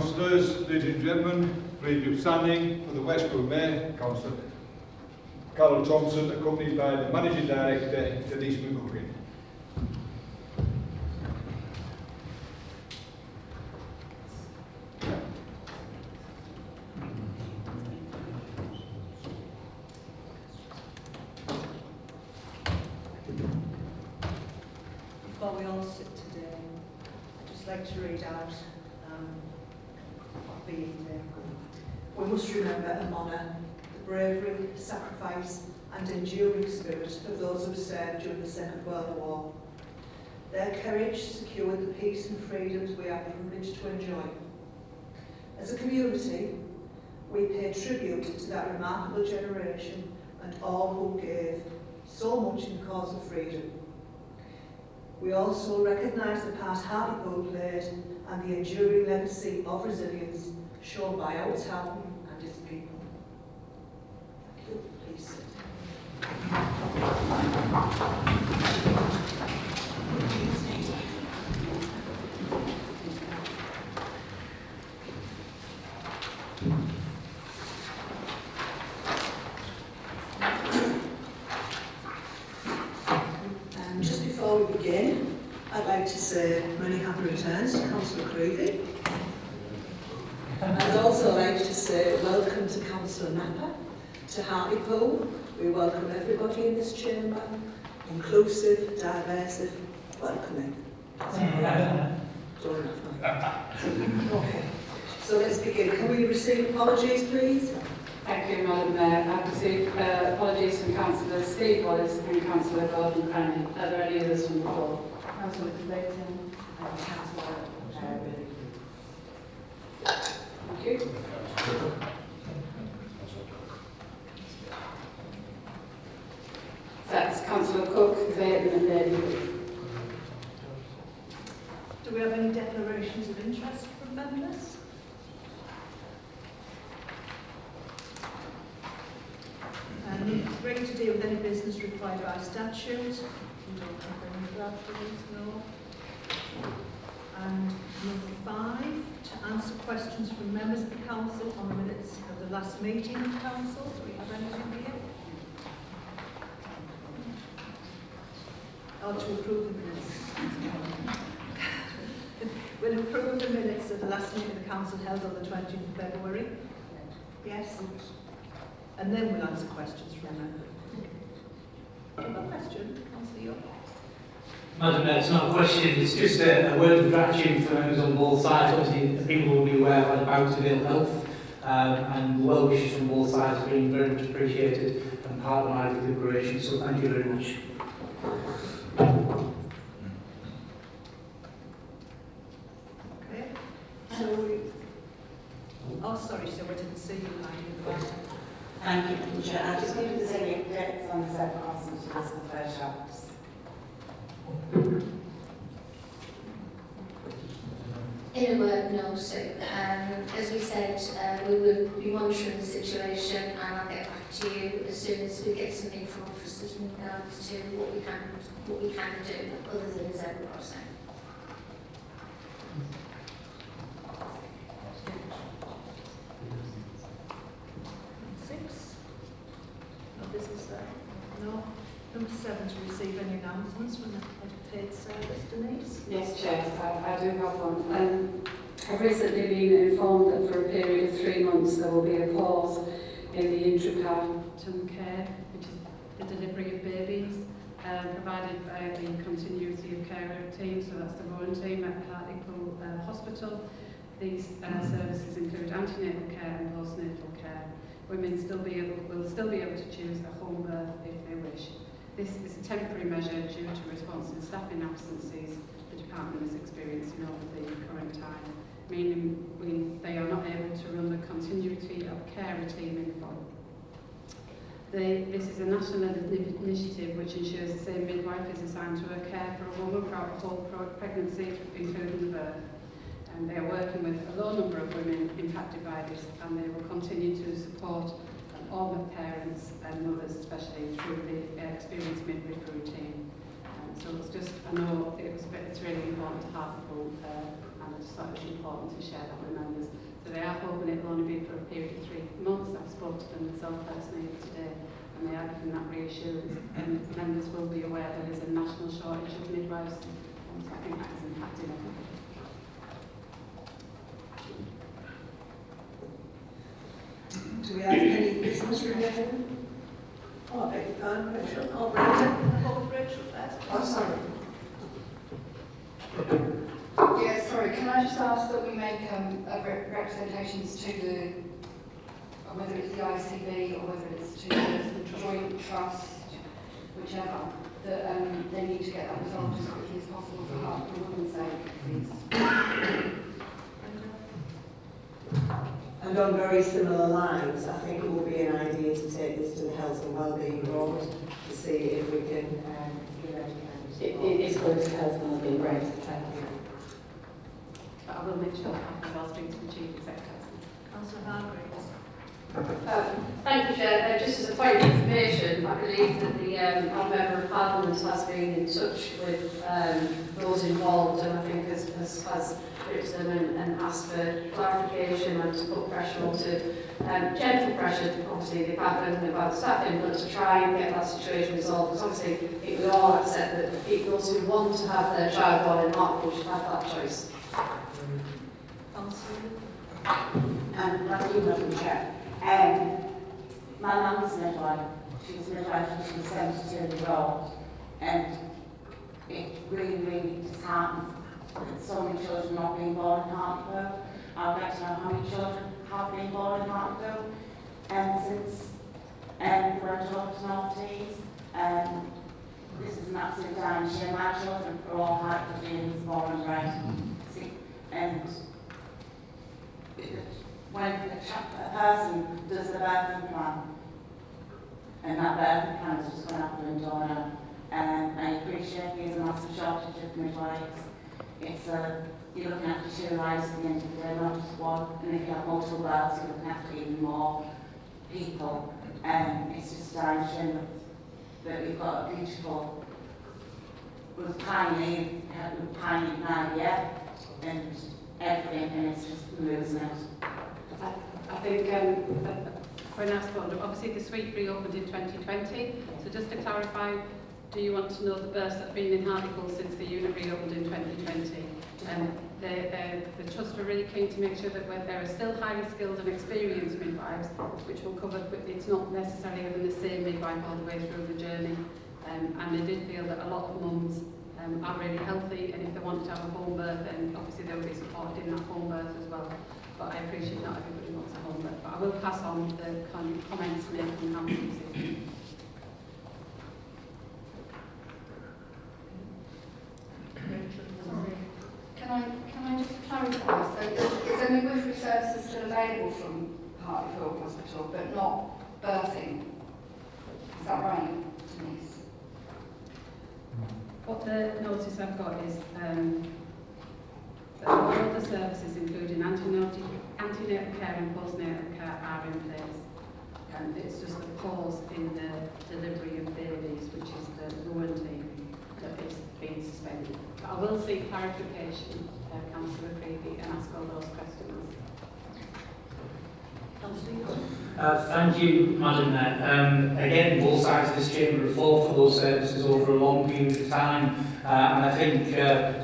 Councillors, ladies and gentlemen, please be standing for the Westwood Mayor, Councillor Carol Thompson, accompanied by the Managing Director, Denise McGuckin. Before we all sit today, I'd just like to read out what be today. We must remember and honour the bravery, sacrifice and enduring spirit of those who served during the Second World War. Their courage secured the peace and freedoms we are privileged to enjoy. As a community, we pay tribute to that remarkable generation and all who gave so much in the cause of freedom. We also recognise the part Hartlepool played and the enduring legacy of resilience shown by our town and its people. Thank you. Please sit. Just before we begin, I'd like to say many happy returns to Councillor Creevy. I'd also like to say welcome to Councillor Napper, to Hartlepool. We welcome everybody in this chamber, inclusive, diverse, welcoming. Okay, so let's begin. Can we receive apologies, please? Thank you, Madam Mayor. I've received apologies from Councillors Steve Wallace and Councillor Gordon Cranley. Are there any others from the floor? Councillor Clayton and Councillor Billy. Thank you. That's Councillor Cook, Clayton and Bailey. Do we have any declarations of interest from members? Ready to deal with any business required by statute. We don't have any draftings, no. And number 5, to answer questions from members of the council on the minutes of the last meeting of the council. Do we have anything here? Or to approve the minutes. We'll approve the minutes of the last meeting of the council held on the 20th of February. Yes. And then we'll answer questions from members. Do you have a question, Councillor York? Madam Mayor, it's not a question, it's just a word of gratitude for members on both sides. Obviously, people will be aware of the bout of ill health, and well wishes from both sides have been very much appreciated and part of my deliberation, so thank you very much. Okay. So we... Oh, sorry, so we didn't see you lying in the back. Thank you, Madam Chair. I just wonder if there's any updates on the separate hospitals and fair shops. In a word, no. So, as we said, we will be monitoring the situation, and I'll get back to you as soon as we get something from officers in regards to what we can do other than the zebra crossing. No. Number 7, to receive any announcements from the paid service. Denise? Yes, Chair, I do have one. I've recently been informed that for a period of 3 months there will be a pause in the intrapartum care, which is the delivery of babies, provided by the continuity of care team, so that's the Rowan team at the Hartlepool Hospital. These services include antenatal care and postnatal care. Women will still be able to choose a home birth if they wish. This is a temporary measure due to response in staffing absences the department is experiencing over the current time, meaning they are not able to run the continuity of care team in full. This is a national initiative which ensures the same midwife is assigned to her care for a woman throughout the whole pregnancy, including the birth. And they are working with a low number of women impacted by this, and they will continue to support all the parents and mothers, especially through the experienced midwifery routine. So it's just, I know it's really important to Hartlepool, and I just thought it was important to share that with members. So they are hoping it will only be for a period of 3 months. I've spoken to them myself personally today, and they are giving that reassurance, and members will be aware there is a national shortage of midwives, and so I think that is impacting everybody. Do we have any business remaining? Oh, I beg your pardon, Rachel. Oh, Rachel first. Oh, sorry. Yeah, sorry, can I just ask that we make representations to the, whether it's the ICB or whether it's to the joint trust, whichever, that they need to get that resolved as quickly as possible for Heart for Women's sake, please. And on very similar lines, I think it will be an idea to take this to the Health and Wellbeing Board to see if we can give any kind of support. It is going to Health and Wellbeing Board. But I will make sure that happens. I'll speak to the Chief Executive. Councillor Hargreaves. Thank you, Chair. Just as a point of information, I believe that the our Member of Parliament has been in touch with those involved, and I think has written them and asked for clarification and to put pressure onto gentle pressure. Obviously, they've had them about staffing, but to try and get that situation resolved. Because obviously, it would all accept that those who want to have their child born in Hartlepool should have that choice. Thank you, Madam Chair. My mum was midwife. She was midwife when she was 72 years old, and it really, really disheartens that so many children not being born in Hartlepool. I would like to know how many children have been born in Hartlepool since for our daughters and Maltese. This is an absolute dying shame. My children are all Hartlepoolians, born and bred. And when a person does the birthing plan, and that birthing plan is just going out the window now, I appreciate there's a massive shortage of midwives. You're looking after 2 lives at the end of the day, not just one, and if you have multiple births, you're looking after even more people. It's just a dying shame that we've got a beautiful, we're pioneering now, yeah, and everything, and it's just losing it. I think when I spoke, obviously the suite reopened in 2020, so just to clarify, do you want to know the births that have been in Hartlepool since the unit reopened in 2020? The Trust are really keen to make sure that there are still highly skilled and experienced midwives, which will cover, but it's not necessarily having the same midwife all the way through the journey. And they did feel that a lot of mums are really healthy, and if they want to have a home birth, then obviously they will be supported in that home birth as well. But I appreciate not everybody wants a home birth, but I will pass on the comments made from Hamilton this evening. Can I just clarify? So is the midwifery services still available from Hartlepool Hospital, but not birthing? Is that right, Denise? What the notice I've got is that all of the services, including antenatal care and postnatal care, are in place. And it's just the pause in the delivery of babies, which is the warranty that is being suspended. But I will seek clarification, Councillor Creevy, and ask all those questions. Thank you, Madam Mayor. Again, both sides of this chamber have fought for those services over a long period of time, and I think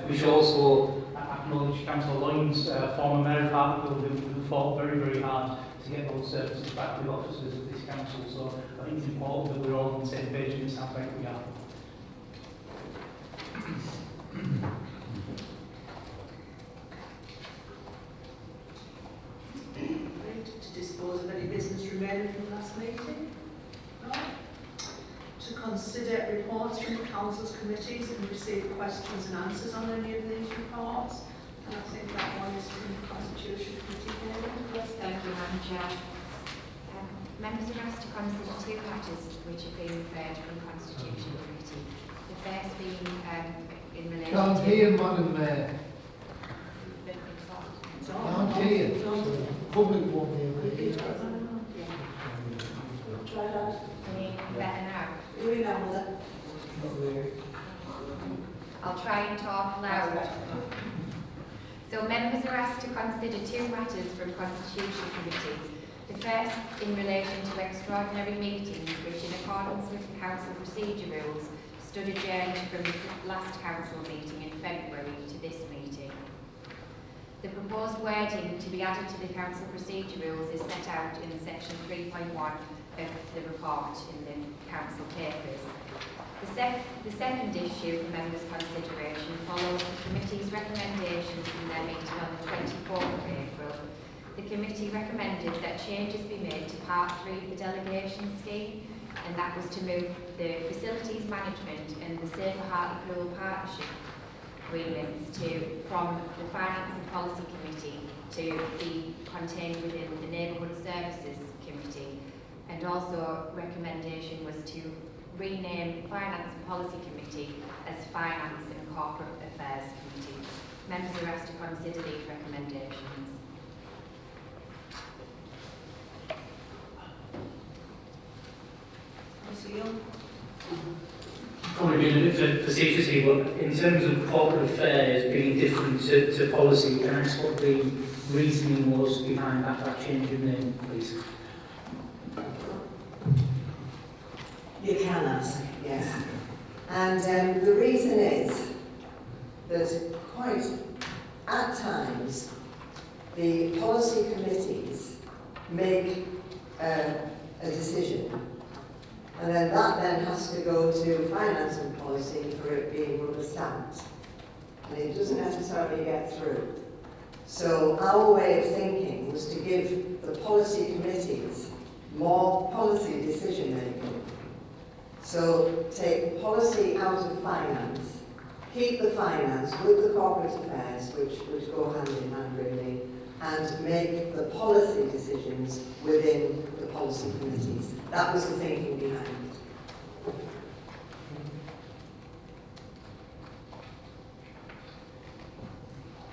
we should also acknowledge Councillor Lloyd's former Mayor of Hartlepool, who fought very, very hard to get those services back to the officers of this council. So I think it's important that we're all on the same page, and it sounds like we are. To dispose of any business remaining from last meeting? No. To consider reports from the council's committees and receive questions and answers on any of these reports. And I think that one is from the Constitution Committee. Yes, thank you, Madam Chair. Members are asked to consider 2 matters which have been referred from the Constitution Committee. The first being in relation Can't to... hear, Madam Mayor. Can't hear. Public won't hear me. Try that. Can you better now? Do we know that? Not really. I'll try and talk loud. So members are asked to consider two matters from Constitution Committee. The first in relation to extraordinary meetings, which in accordance with the Council procedure rules stood adjourned from the last Council meeting in February to this meeting. The proposed wording to be added to the Council procedure rules is set out in section 3.1 of the report in the Council papers. The second issue for members' consideration follows the committee's recommendations from their meeting on the 24th of April. The committee recommended that changes be made to Part 3 of the delegation scheme, and that was to move the facilities management and the Safer Hartlepool partnership agreements from the Finance and Policy Committee to be contained within the Neighbourhood Services Committee. And also recommendation was to rename Finance and Policy Committee as Finance and Corporate Affairs Committee. Members are asked to consider these recommendations. Probably been a bit facetious here, but in terms of corporate affairs being different to policy, can I ask what the reasoning was behind that change in name, please? You can ask, yes. And the reason is that quite at times the policy committees make a decision, and then that has to go to finance and policy for it being rubber stamped, and it doesn't necessarily get through. So our way of thinking was to give the policy committees more policy decision making. So take policy out of finance, keep the finance with the corporate affairs, which go hand in hand really, and make the policy decisions within the policy committees. That was the thinking behind it.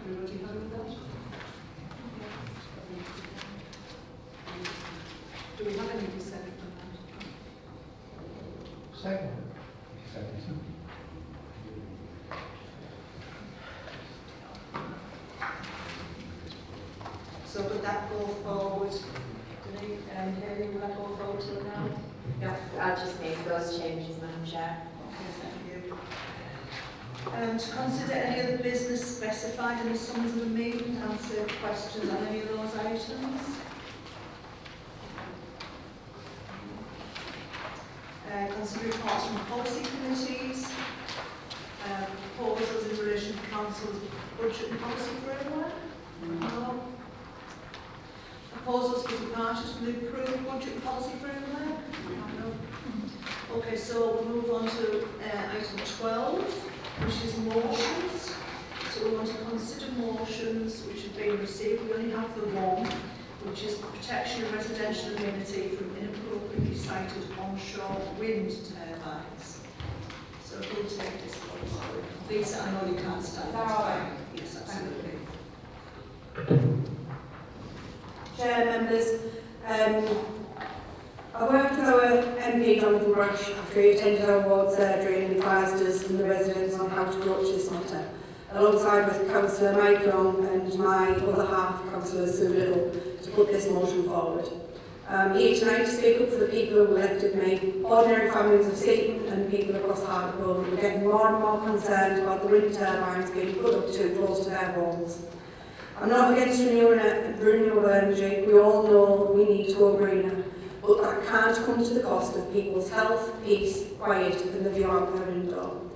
Everybody happy with that? Do we have any dissent on that? Second. So would that go forward? Haley, will that go forward till now? No, I'll just make those changes, Madam Chair. Okay, thank you. To consider any other business specified in the summons of the meeting, answer questions on any of those items. Consider reports from policy committees. Proposals in relation to Council's budget and policy framework. No. Proposals for departures from the approved budget and policy framework. No. Okay, so we'll move on to item 12, which is motions. So we want to consider motions which have been received. We only have the one, which is protection of residential amenity from inappropriately sited onshore wind turbines. So who'll take this one? Lisa, I know you can't stand. That's fine. Yes, absolutely. Chair, members, I worked with our MP Jonathan Brush after he attended our ward surgery and advised us and the residents on how to approach this matter, alongside with Councillor Mike Long and my other half, Councillor Sue Little, to put this motion forward. Here tonight to speak up for the people who elected me, ordinary families of Seaton and people across Hartlepool who are getting more and more concerned about the wind turbines being put up too close to their homes. I'm not against renewable energy. We all know we need to go greener, but that can't come to the cost of people's health, peace, quiet and the view out their window.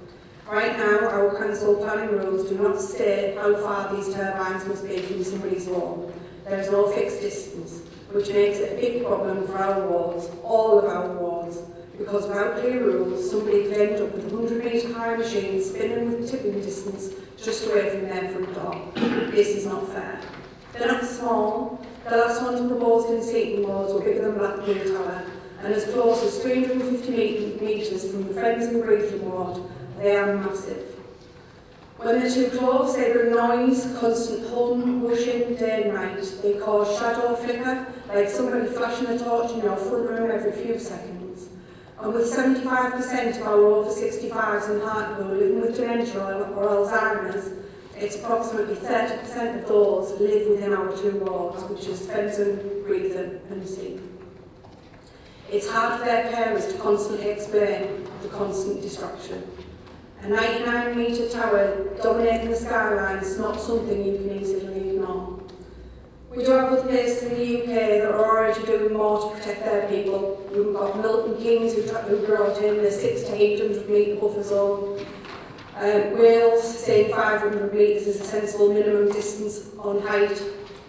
Right now, our council planning rules do not state how far these turbines must be from somebody's home. There is no fixed distance, which makes it a big problem for our wards, all of our wards, because without clear rules, somebody could end up with a 100-metre high machine spinning with tipping distance just away from their front door. This is not fair. They're not small. The last ones proposed in Seaton wards were bigger than Blackpool Tower, and as close as 350 metres from the Friends and Breathing ward. They are massive. When they're too close, they bring noise, constant hum, whooshing, day and night. They cause shadow flicker, like somebody flashing a torch in your front room every few seconds. And with 75% of our over 65s in Hartlepool living with dementia or Alzheimer's, It's approximately 30% of those live within our 2 wards, which is Fenton, Breatham and Sea. It's hard for their carers to constantly explain the constant distraction. A 99-metre tower dominating the skyline is not something you can easily ignore. We do have other places in the UK that are already doing more to protect their people. We've got Milton Keynes who brought in the 600 to 800 metre buffer zone. Wales saying 500 metres is a sensible minimum distance on height.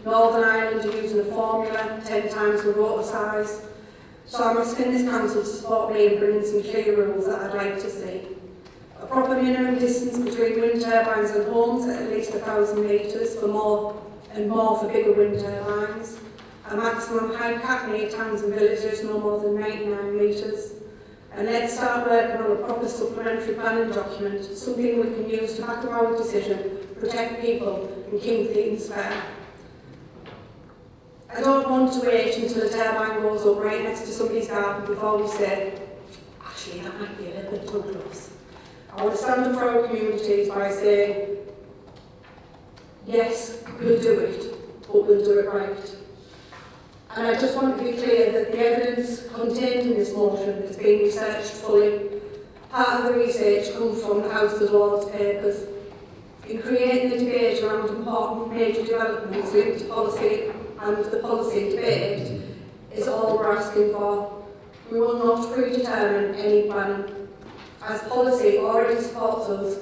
Northern Ireland are using a formula, 10 times the water size. So I'm asking this council to support me in bringing some clear rules that I'd like to see. A proper minimum distance between wind turbines and homes at least 1,000 metres for more for bigger wind turbines. A maximum height cap near towns and villages no more than 99 metres. And let's start working on a proper supplementary planning document, something we can use to back up our decision, protect people and keep things fair. I don't want to wait until a turbine goes up right next to somebody's garden before we say, actually that might be a little bit too close. I want to stand up for our communities by saying, yes, we'll do it, but we'll do it right. And I just want to be clear that the evidence contained in this motion has been researched fully. Part of the research comes from the House of Lords papers. In creating the debate around important major developments linked to policy and the policy debate is all we're asking for. We will not predetermine any planning, as policy already supports us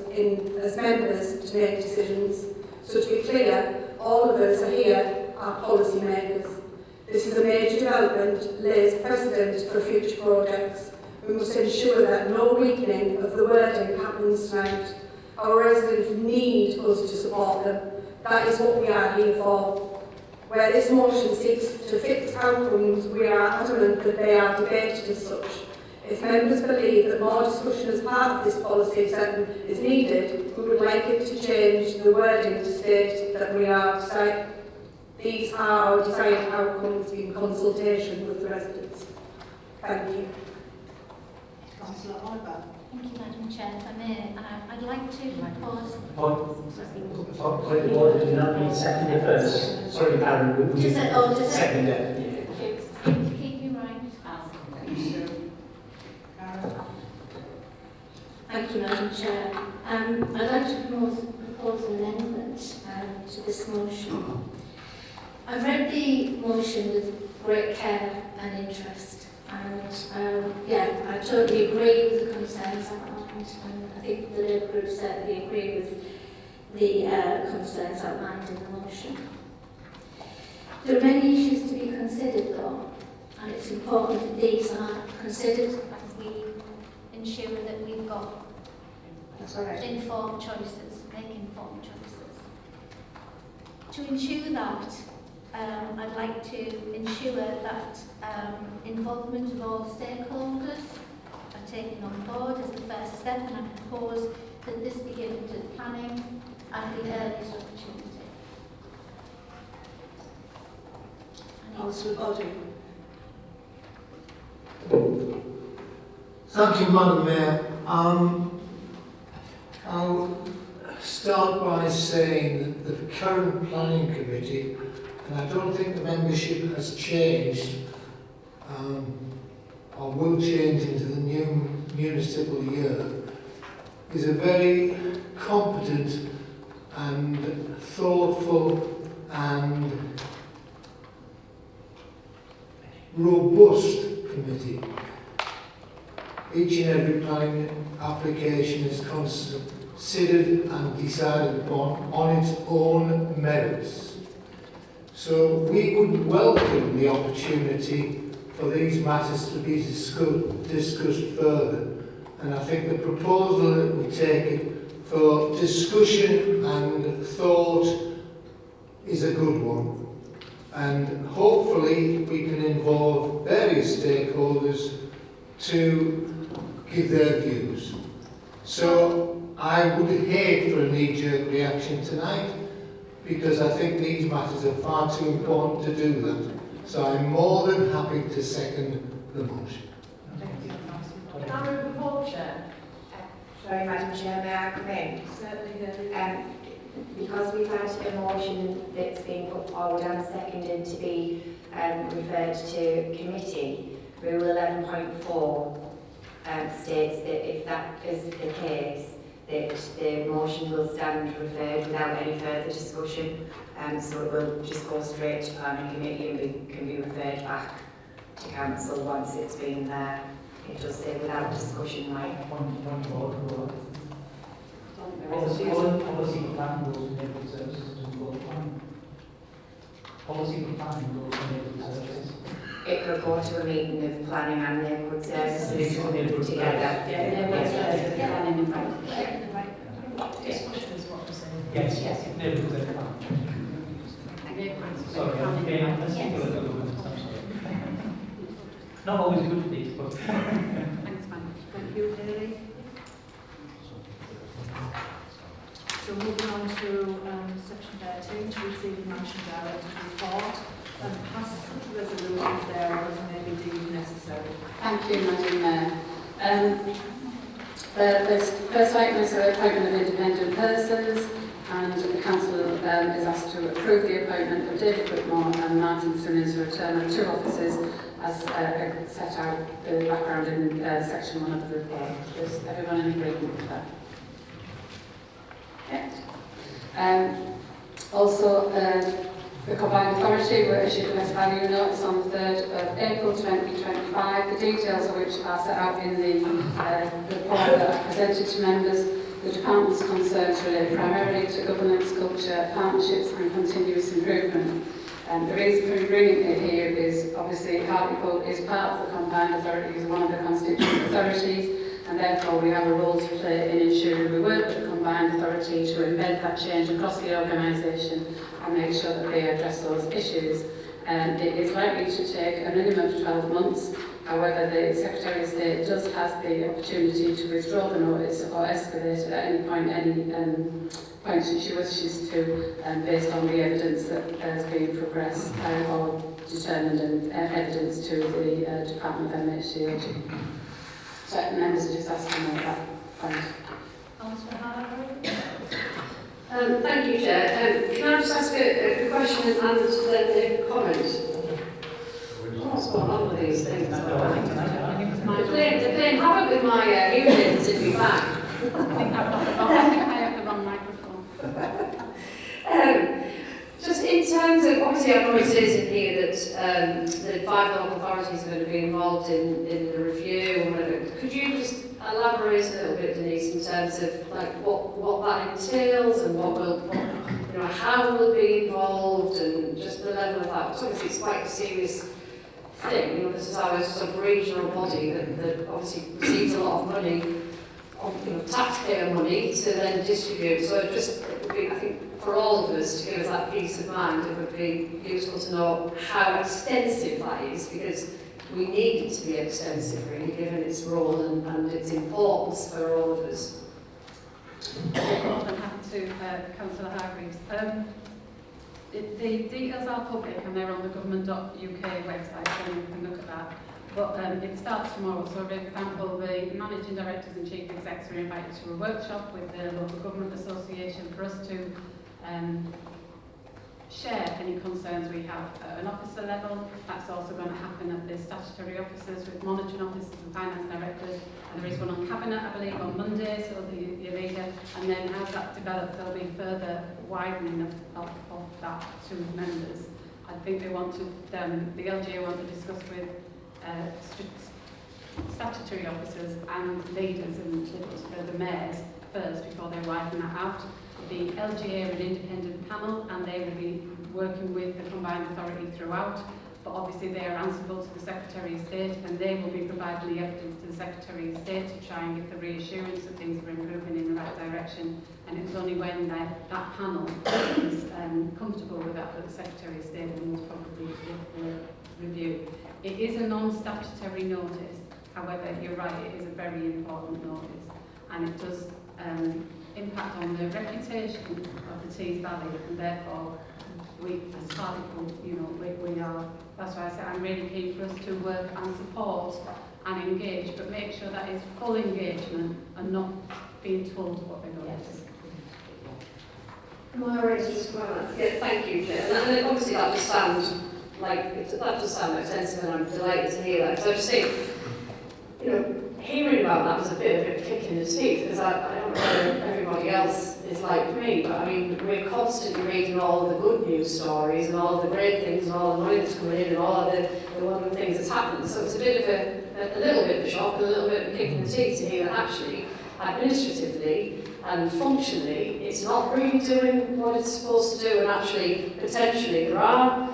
as members to make decisions. So to be clear, all of us are here are policy makers. This is a major development, lays precedent for future projects. We must ensure that no weakening of the wording happens tonight. Our residents need us to support them. That is what we are here for. Where this motion seeks to fix outcomes, we are adamant that they are debated as such. If members believe that more discussion as part of this policy setting is needed, we would like it to change the wording to state that these are our desired outcomes in consultation with the residents. Thank you. Councillor Oliver. Thank you, Madam Chair. If I may, I'd like to propose... Point of order, do not need seconder first. Sorry, Karen, we seconder. Keep you right. Thank you, Madam Chair. I'd like to propose an amendment to this motion. I've read the motion with great care and interest, and I totally agree with the concerns outlined, and I think the Labour Group certainly agree with the concerns outlined in the motion. There are many issues to be considered though, and it's important that these are considered as we ensure that we've got informed choices, make informed choices. To ensure that, I'd like to ensure that involvement of all stakeholders are taken on board as the first step, and I propose that this be given to planning at the earliest opportunity. Councillor Body. Thank you, Madam Mayor. I'll start by saying that the current planning committee, and I don't think the membership has changed or will change into the new municipal year, is a very competent and thoughtful and robust committee. Each and every planning application is considered and decided upon on its own merits. So we would welcome the opportunity for these matters to be discussed further. And I think the proposal that we take it for discussion and thought is a good one. And hopefully we can involve various stakeholders to give their views. So I would hate for a knee-jerk reaction tonight, because I think these matters are far too important to do that. So I'm more than happy to second the motion. Can I move the vote, Chair? Sorry, Madam Chair, may I come in? Certainly. because we've had a motion that's been put forward and seconded to be referred to committee, Rule 11.4 states that if that is the case, that the motion will stand referred without any further discussion, so it will just go straight to planning committee and can be referred back to council once it's been there. It does say without discussion, like. Policy for planning goes to neighbourhood services, doesn't go to planning. Policy for planning goes to neighbourhood services. It could go to a meeting of planning and neighbourhood services together. Neighbourhood services, planning and planning. Discussion is what we're saying. Yes, neighbourhood services. Sorry, I'm not always good at these, but. Thanks, man. Thank you, Haley. So moving on to section 13, to receive the managing director's report and pass resolutions there as may be deemed necessary. Thank you, Madam Mayor. The first item is the appointment of independent persons, and the council is asked to approve the appointment of David Whitmore and Martin Simmons for a term of 2 offices as set out the background in section 1 of the report. Is everyone in agreement with that? Also, the Combined Authority were issued a best value notice on the 3rd of April 2025, the details of which are set out in the report that are presented to members. The department's concerns relate primarily to governance, culture, partnerships and continuous improvement. The reason for bringing it here is obviously Hartlepool is part of the Combined Authority, is one of the constituent authorities, and therefore we have a role to play in ensuring we work with the Combined Authority to embed that change across the organisation and make sure that they address those issues. It is likely to take a minimum of 12 months. However, the Secretary of State does have the opportunity to withdraw the notice or escalate it at any point that she wishes to, based on the evidence that has been progressed or determined and evidence to the Department of MHCAG. Certain members are just asking me that point. Councillor Hargrave? Thank you, Chair. Can I just ask a question and then a comment? What's going on with these things? They're playing havoc with my hearing aids in my bag. I think I have the wrong microphone. Just in terms of, obviously I know it says in here that the 5 local authorities are going to be involved in the review or whatever. Could you just elaborate a little bit, Denise, in terms of like what that entails and how we'll be involved and just the level of that? Because obviously it's quite a serious thing. This is our sub-regional body that obviously receives a lot of money, taxpayer money to then distribute. So it would be, I think, for all of us to give us that peace of mind, it would be useful to know how extensive that is, because we need it to be extensive, really, given its role and its importance for all of us. I'm happy to, Councillor Hargreaves. The details are public and they're on the government.uk website, so you can look at that. But it starts tomorrow, so for example, the managing directors and chief execs are invited to a workshop with the local government association for us to share any concerns we have at an officer level. That's also going to happen at the statutory officers with monitoring officers and finance directors. And there is one on cabinet, I believe, on Monday, so the leader. And then as that develops, there'll be further widening of that to members. I think they want to, the LGA want to discuss with statutory officers and leaders and the mayors first before they widen that out. The LGA are an independent panel and they will be working with the Combined Authority throughout, but obviously they are answerable to the Secretary of State and they will be providing the evidence to the Secretary of State to try and get the reassurance that things are improving in the right direction. And it's only when that panel is comfortable with that the Secretary of State will most probably give the review. It is a non-statutory notice, however, you're right, it is a very important notice and it does impact on the reputation of the Tees Valley, and therefore we, as Hartlepool, we are, that's why I say I'm really keen for us to work and support and engage, but make sure that is full engagement and not being told what they're going to do. Am I already just yeah, thank you, Chair. And obviously that does sound extensive, and I'm delighted to hear that. Because I just think, you know, hearing about that was a bit of a kick in the teeth, because I don't know whether everybody else is like me, but I mean, we're constantly reading all the good news stories and all the great things and all the money that's coming in and all of the wonderful things that's happened. So it's a bit of a little bit of a shock and a little bit of a kick in the teeth to hear that actually, administratively and functionally, it's not really doing what it's supposed to do, and actually, potentially, there are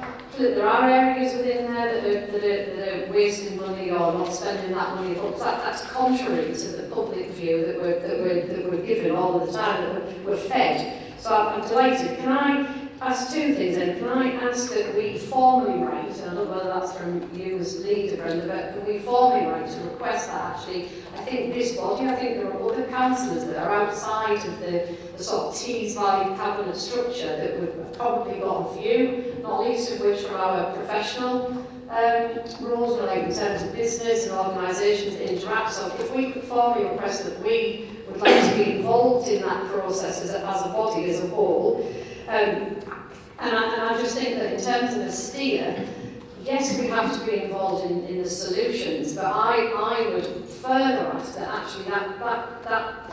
areas within there that are wasting money or not spending that money, but that's contrary to the public view that we're given all the time, that we're fed. So I'm delighted. Can I ask two things then? Can I ask that we formally write, and I don't know whether that's from you as leader, Brenda, but can we formally write to request that actually, I think this body, I think there are other councillors that are outside of the sort of Tees Valley cabinet structure that would have probably got a view, not least of which from our professional roles, like in terms of business and organisations that interact. So if we could formally request that we would like to be involved in that process as a body, as a whole. And I just think that in terms of a steer, yes, we have to be involved in the solutions, but I would further ask that actually that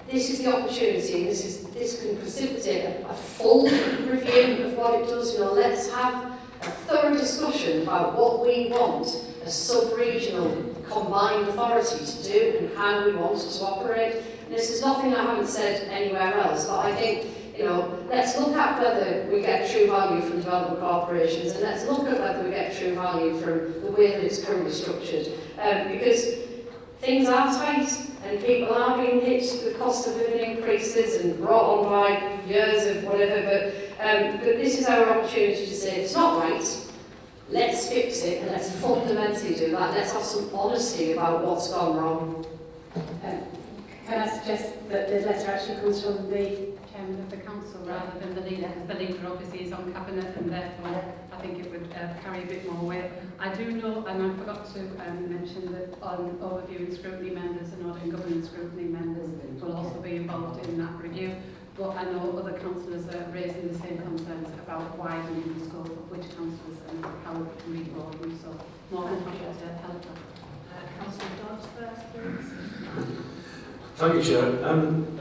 this is the opportunity, and this can precipitate a full review of what it does. You know, let's have a thorough discussion about what we want a sub-regional combined authority to do and how we want it to operate. And this is nothing I haven't said anywhere else, but I think, you know, let's look at whether we get true value from development corporations, and let's look at whether we get true value from the way that it's currently structured. Because things are tight, and people are being hit with cost of living increases and brought on by years of whatever, but this is our opportunity to say it's not right, let's fix it, and let's fundamentally do that. Let's have some honesty about what's gone wrong. Can I suggest that the letter actually comes from the chairman of the council rather than the leader, because the leader obviously is on cabinet, and therefore I think it would carry a bit more weight. I do know, and I forgot to mention that on overview and scrutiny members and audit and governance scrutiny members will also be involved in that review. But I know other councillors are raising the same concerns about widening the scope of which councillors and how we can reward them. So more than happy to help them. Councillor Dodds first, please. Thank you, Chair. I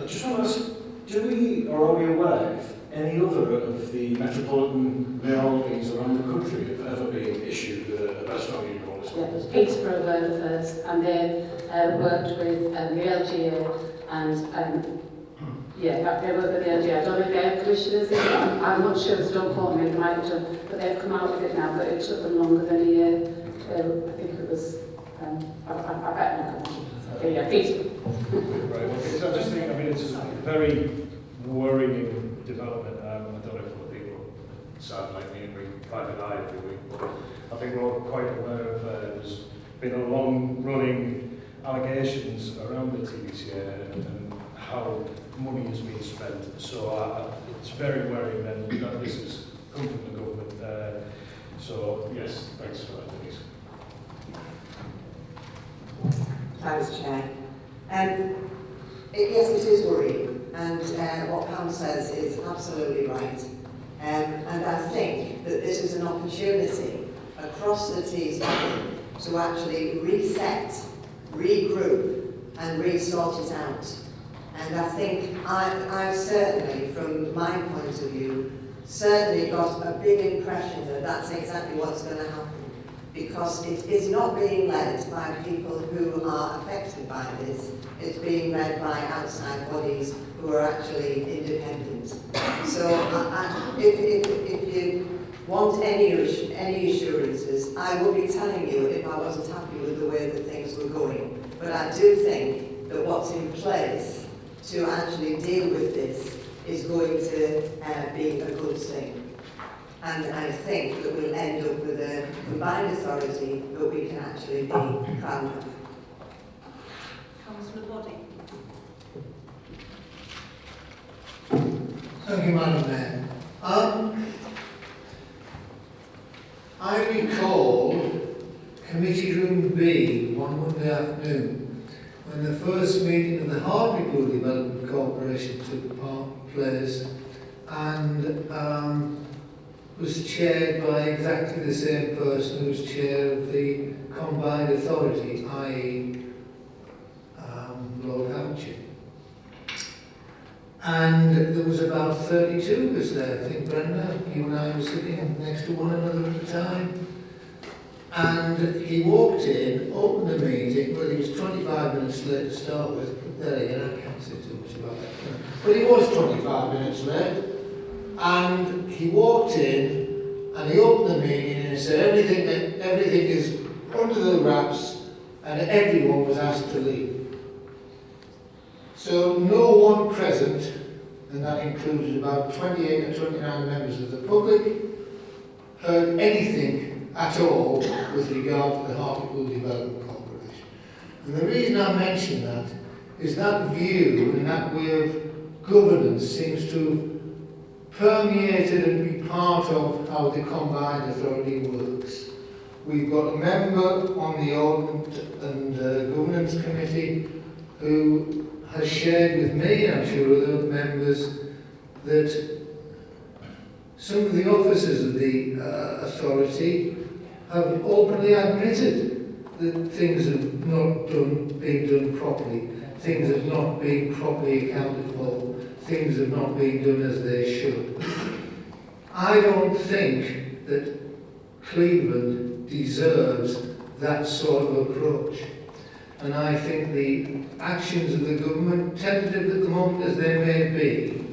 just want to ask, do we, or are we aware if any other of the metropolitan mayor holdings around the country have ever been issued with a best value bonus? Yeah, Peterborough were the first, and they worked with the LGA, and they worked with the LGA. I don't know if they have commissioners in it. I'm not sure, so don't quote me, they might have done, but they've come out with it now, but it took them longer than a year. I think it was, I bet not. Okay, yeah, Peterborough. Right, okay, so I just think, I mean, it's a very worrying development. I don't know if other people sound like me and read private eye every week, but I think we're all quite aware of there's been a long-running allegations around the TVCA and how money is being spent. So it's very worrying then that this has come from the government. So yes, thanks for that, Denise. Thanks, Chair. Yes, it is worrying, and what Pam says is absolutely right. And I think that this is an opportunity across the Tees Valley to actually reset, regroup, and re-sort it out. And I think I've certainly, from my point of view, certainly got a big impression that that's exactly what's going to happen. Because it is not being led by people who are affected by this, it's being led by outside bodies who are actually independent. So if you want any assurances, I will be telling you if I wasn't happy with the way that things were going. But I do think that what's in place to actually deal with this is going to be a good thing. And I think that we'll end up with a combined authority that we can actually be proud of. Councillor Body. Thank you, Madam Mayor. I recall Committee Room B one Monday afternoon when the first meeting of the Hartlepool Development Corporation took place, and was chaired by exactly the same person who was chair of the combined authority, i.e. Lord Hampshire. And there was about 32 of us there. I think, Brenda, you and I were sitting next to one another at the time. And he walked in, opened the meeting, well, he was 25 minutes late to start with, but there again, I can't say too much about that. But he was 25 minutes late, and he walked in, and he opened the meeting, and he said everything is under the wraps, and everyone was asked to leave. So no one present, and that included about 28 or 29 members of the public, heard anything at all with regard to the Hartlepool Development Corporation. And the reason I mention that is that view and that way of governance seems to have permeated and be part of how the combined authority works. We've got a member on the Audit and Governance Committee who has shared with me, and I'm sure other members, that some of the officers of the authority have openly admitted that things have not been done properly, things have not been properly accounted for, things have not been done as they should. I don't think that Cleveland deserves that sort of approach. And I think the actions of the government, tentative at the moment as they may be,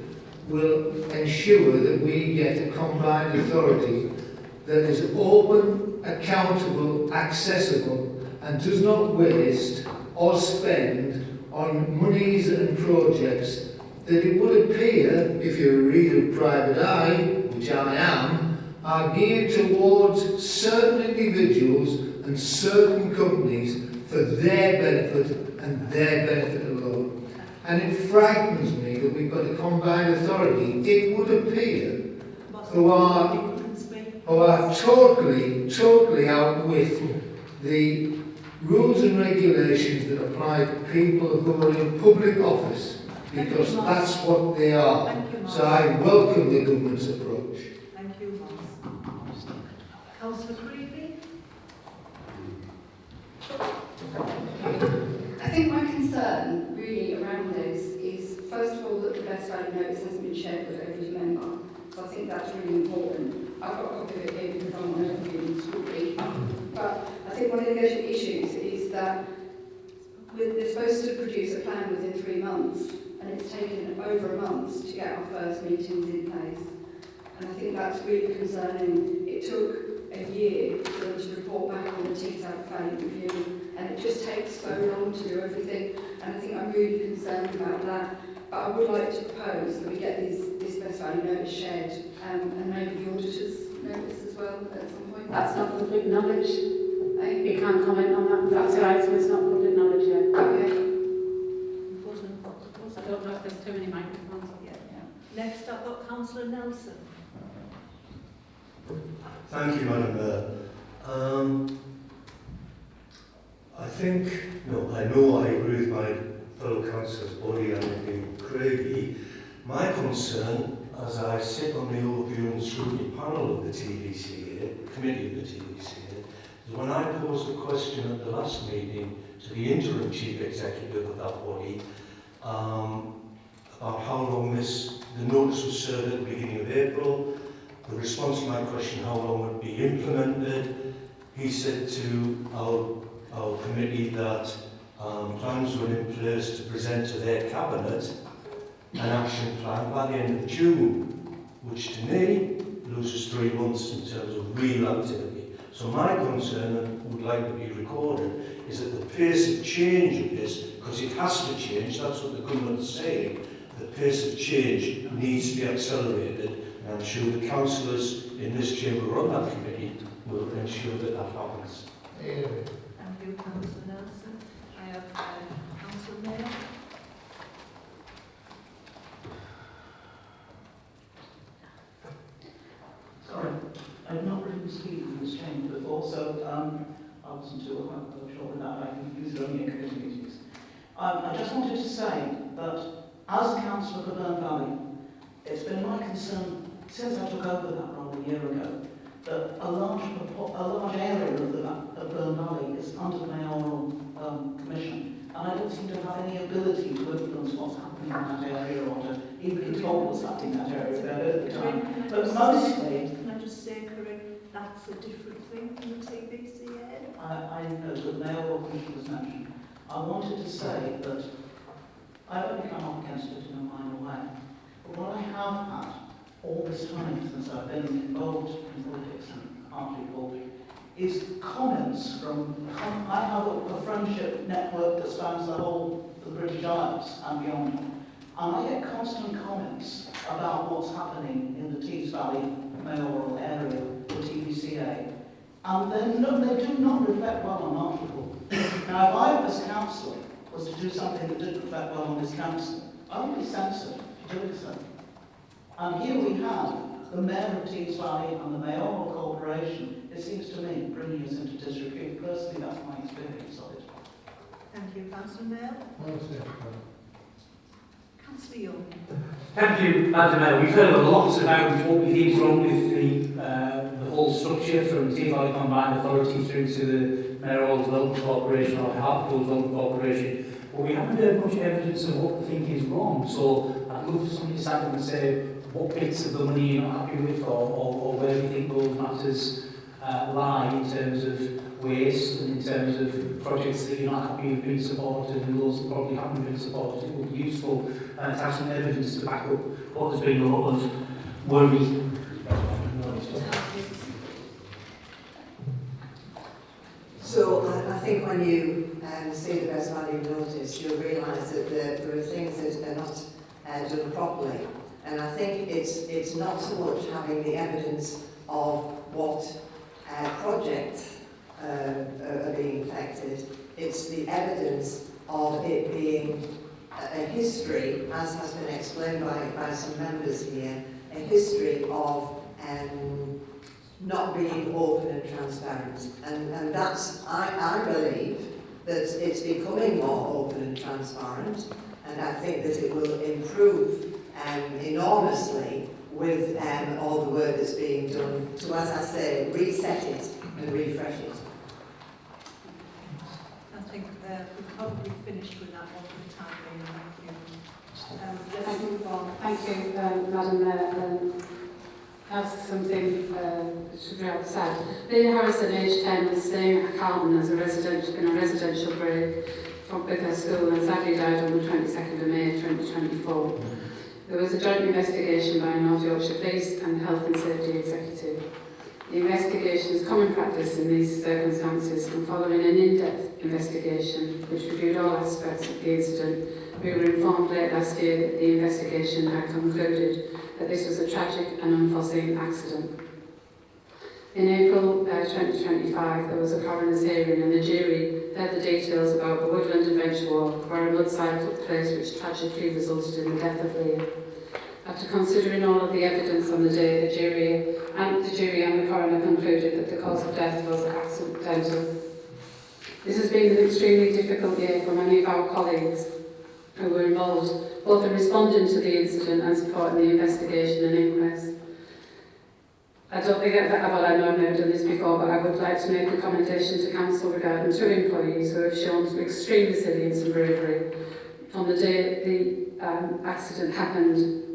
will ensure that we get a combined authority that is open, accountable, accessible, and does not waste or spend on monies and projects that it would appear, if you're a reader of Private Eye, which I am, are geared towards certain individuals and certain companies for their benefit and their benefit alone. And it frightens me that we've got a combined authority, it would appear, who are totally outwith the rules and regulations that apply to people who are in public office, because that's what they are. So I welcome the government's approach. Thank you, Ross. Councillor Creevy? I think my concern really around this is, first of all, that the best value notice hasn't been shared with every member. So I think that's really important. I've got a copy of it here because I'm on overview shortly. But I think one of the issues is that they're supposed to produce a plan within 3 months, and it's taken over a month to get our first meetings in place. And I think that's really concerning. It took a year for them to report back on the TSAT value review, and it just takes so long to do everything, and I think I'm really concerned about that. But I would like to propose that we get this best value notice shared, and maybe the auditors notice as well at some point. That's not public knowledge. You can't comment on that. That's right, so it's not public knowledge yet. Okay. I don't know if there's too many microphones. Next up, got Councillor Nelson. Thank you, Madam Mayor. I know I agree with my fellow councillors, Boddy and Craigie. My concern, as I sit on the overview and scrutiny panel of the TVCA, committee of the TVCA, is when I posed a question at the last meeting to the interim chief executive of that body about how long the notice was served at the beginning of April. The response to my question, how long would it be implemented, he said to our committee that plans were in place to present to their cabinet an action plan by the end of June, which to me loses 3 months in terms of real activity. So my concern, and would like to be recorded, is that the pace of change of this, because it has to change, that's what the government is saying, the pace of change needs to be accelerated. And I'm sure the councillors in this chamber on that committee will ensure that that happens. Thank you, Councillor Nelson. I have Councillor Mayor. Sorry, I'm not really speaking in this chamber, but also I wasn't sure that I can use it only in committee meetings. I just wanted to say that as a councillor for Burn Valley, it's been my concern since I took over that role a year ago that a large area of the Burn Valley is under the mayoral commission, and I don't seem to have any ability to influence what's happening in that area or to even control what's happening in that area at the time. But mostly, Can I just say, Corinne, that's a different thing from the TBCA. I know that the mayoral commission was mentioned. I wanted to say that I've only come up against it in a minor way, but what I have had all this time since I've been involved in politics and partly involved is comments from, I have a friendship network that spans the whole of the British Isles and beyond, and I get constant comments about what's happening in the Tees Valley mayoral area, the TBCA, and they do not reflect well on Marshall. Now, if I, as councillor, was to do something that didn't reflect well on this council, I would be censored for doing so. And here we have the Mayor of Tees Valley and the Mayoral Corporation, it seems to me, bringing us into disrepute. Personally, that's my experience of it. Thank you, Councillor Mayor. Councillor Young. Thank you, Madam Mayor. We've heard a lot about what we think is wrong with the whole structure from Tees Valley Combined Authority through to the Mayoral Development Corporation or Hartlepool Development Corporation. But we haven't heard much evidence of what we think is wrong. So I'd love for somebody to stand up and say what bits of the money you're not happy with or where you think those matters lie in terms of waste and in terms of projects that you're not happy with being supported and those that probably haven't been supported. It would be useful to have some evidence to back up what there's been a lot of worry. So I think when you see the best value notice, you'll realise that there are things that are not done properly. And I think it's not so much having the evidence of what projects are being affected, it's the evidence of it being a history, as has been explained by some members here, a history of not being open and transparent. And that's, I believe, that it's becoming more open and transparent, and I think that it will improve enormously with all the work that's being done to, as I say, reset it and refresh it. I think we've probably finished with that one for the time being. Let's move on. Thank you, Madam Mayor. That's something should be outside. Leah Harrison, aged 10, was staying at Carlton as a residential break with her school and sadly died on the 22nd of May 2024. There was a joint investigation by North Yorkshire Police and the Health and Safety Executive. The investigation is common practice in these circumstances, and following an in-depth investigation which reviewed all aspects of the incident, we were informed late last year that the investigation had concluded that this was a tragic and unforeseen accident. In April 2025, there was a coroner's hearing and the jury heard the details about the Woodland Adventure Walk, where a mudslide took place which tragically resulted in the death of Leah. After considering all of the evidence on the day, the jury and the coroner concluded that the cause of death was accidental. This has been an extremely difficult year for many of our colleagues who were involved, both in responding to the incident and supporting the investigation and inquest. I don't think that I know I've never done this before, but I would like to make a commendation to Council regarding two employees who have shown some extreme resilience and bravery from the day the accident happened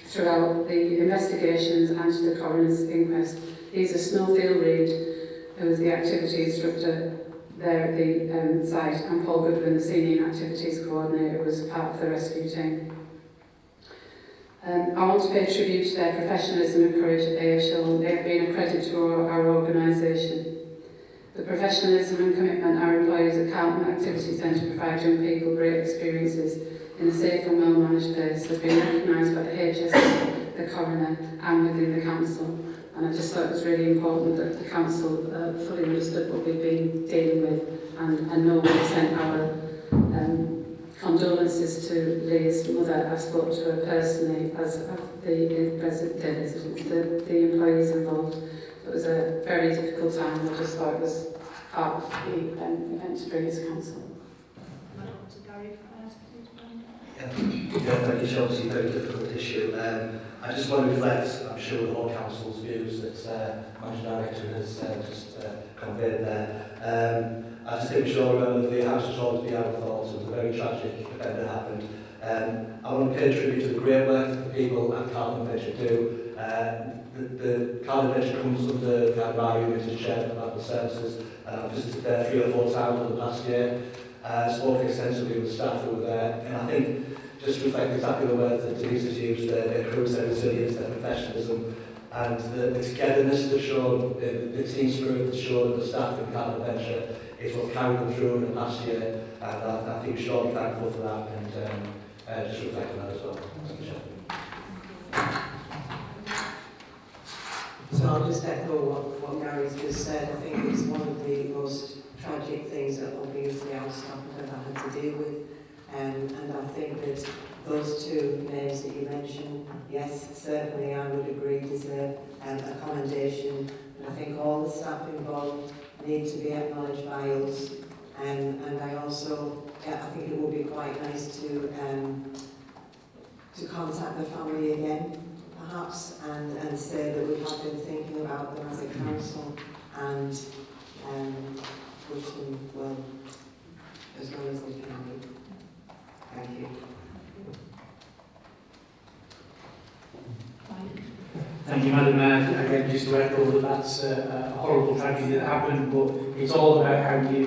throughout the investigations and to the coroner's inquest. These are Snowfield Reid, who was the activity instructor there at the site, and Paul Goodwin, the senior activities coordinator, was part of the rescue team. I want to pay tribute to their professionalism and courage that they have shown. They have been a credit to our organisation. The professionalism and commitment our employees at Carlton Activity Centre provide young people great experiences in a safe and well-managed place has been recognised by the HSE, the coroner and within the council. And I just thought it was really important that the council fully understood what we've been dealing with and know we've sent our condolences to Leah's mother. I spoke to her personally as the residents, the employees involved. It was a very difficult time. I just thought it was part of the event to bring it to council. Madam Gary, please. Yeah, thank you, Chelsea. Very difficult issue. I just want to reflect, I'm sure, the whole council's views that Managing Director has just conveyed there. I just think sure that the house has always been out of thoughts. It was a very tragic event that happened. I want to pay tribute to the great work that the people at Carlton Venture do. The Carlton Venture comes under the Advisory Committee Chair of Local Services, and I've visited there 3 or 4 times over the past year. Spoke extensively with staff who were there, and I think just reflect exactly the words that Denise has used, their crews, their resilience, their professionalism, and the togetherness that's shown, the team spirit that's shown of the staff in Carlton Venture is what carried them through in the past year, and I think we should all be thankful for that, and just reflect on that as well. Thank you, Chair. So I'll just echo what Gary's just said. I think it's one of the most tragic things that obviously our staff have ever had to deal with. And I think that those 2 names that you mentioned, yes, certainly I would agree deserve a commendation. And I think all the staff involved need to be acknowledged by us. And I also, I think it would be quite nice to contact the family again, perhaps, and say that we have been thinking about them as a council and wish them well as well as they can be. Thank you. Thank you, Madam Mayor. Again, just to echo that that's a horrible tragedy that happened, but it's all about how you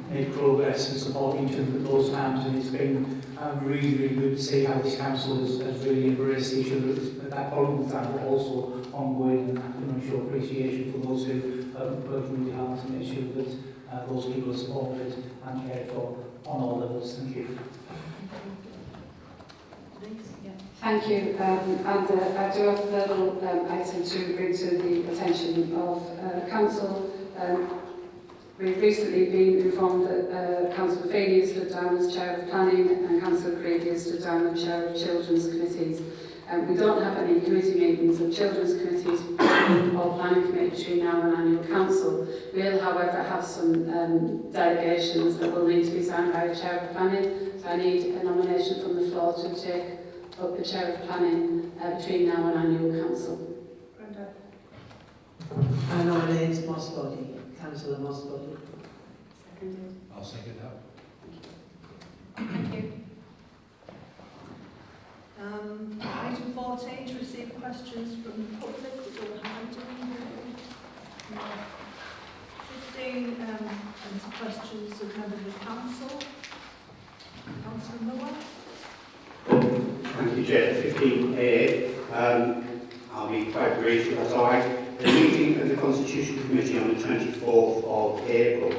make progress and support each other at those times, and it's been really, really good to see how this council has really embraced each other at that horrible time, but also ongoing, and I can show appreciation for those who have worked really hard to make sure that those people are supported and cared for on all levels. Thank you. Thank you. And I do have a further item to bring to the attention of Council. We've recently been informed that Councillor Feeney has stood down as Chair of Planning and Councillor Craigie has stood down as Chair of Children's Committees. We don't have any committee meetings of Children's Committees or Planning Committee between now and Annual Council. We'll, however, have some delegations that will need to be signed by the Chair of Planning. So I need a nomination from the floor to take up the Chair of Planning between now and Annual Council. I nominate Mossbody, Councillor Mossbody. Seconded. I'll second that. Thank you. Item 14, to receive questions from the public. We don't have any. 15, and questions of members of council. Councillor Miller. Thank you, Chair. 15A. I'll be quite brief, if that's all right. The meeting of the Constitution Committee on the 24th of April,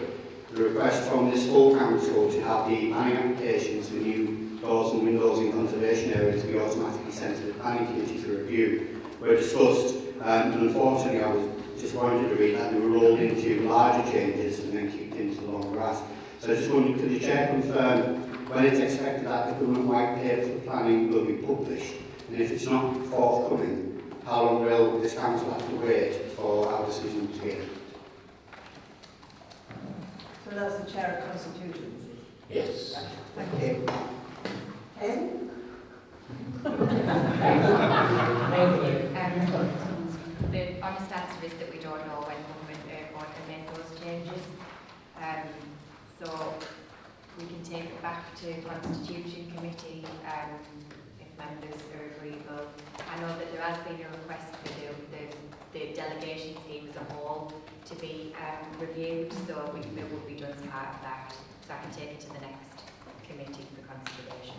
the request from this full council to have the planning applications for new doors and windows in conservation areas be automatically sent to the planning committee for review were discussed, and unfortunately I was disappointed to read that they were rolled into larger changes and then kicked into the long grass. So I just wondered, could the Chair confirm when it's expected that the government white paper for planning will be published, and if it's not forthcoming, how long will this council have to wait for our decision to be? So that's the Chair of Constitution. Yes. Thank you. The honest answer is that we don't know when government can make those changes. So we can take it back to Constitution Committee if members are agreeable. I know that there has been a request for the delegation scheme as a whole to be reviewed, so it will be done as part of that. So I can take it to the next committee for consideration.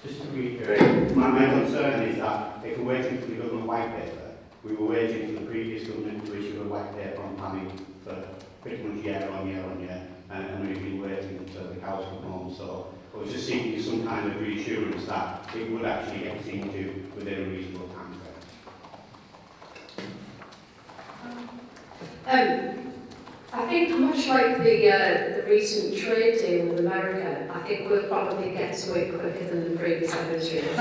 Just to reiterate, my concern is that if we're waiting for the government white paper, we were waiting for the previous government to issue a white paper on planning for pretty much year on year, and we've been waiting until the cows come home. So I was just seeking some kind of reassurance that it would actually get seen to within a reasonable time frame. I think much like the recent trade deal with America, I think we'll probably get to it quicker than the previous administration.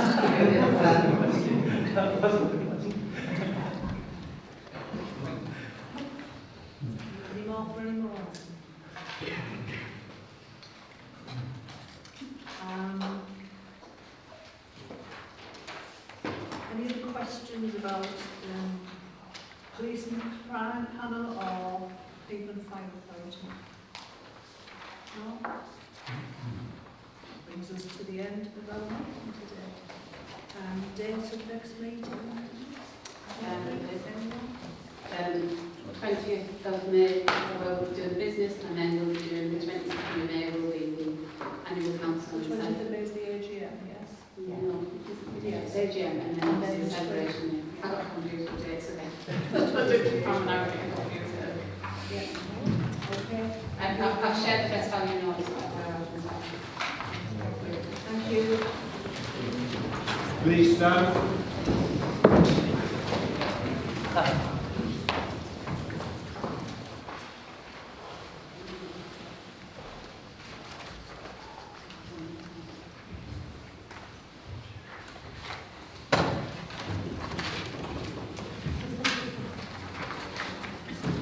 Any more for any more? questions about police and crime panel or people and fire authority? No? Brings us to the end of our meeting today. Date of next meeting? Anyone? 20th of May we'll do the business, and then we'll be doing the 22nd of May will be the annual council. The 20th of May is the AGM, yes? No, Yes. AGM and then the celebration. I got confused with dates again. Yeah. Okay. And I've shared the best value notes. Thank you. Please stand.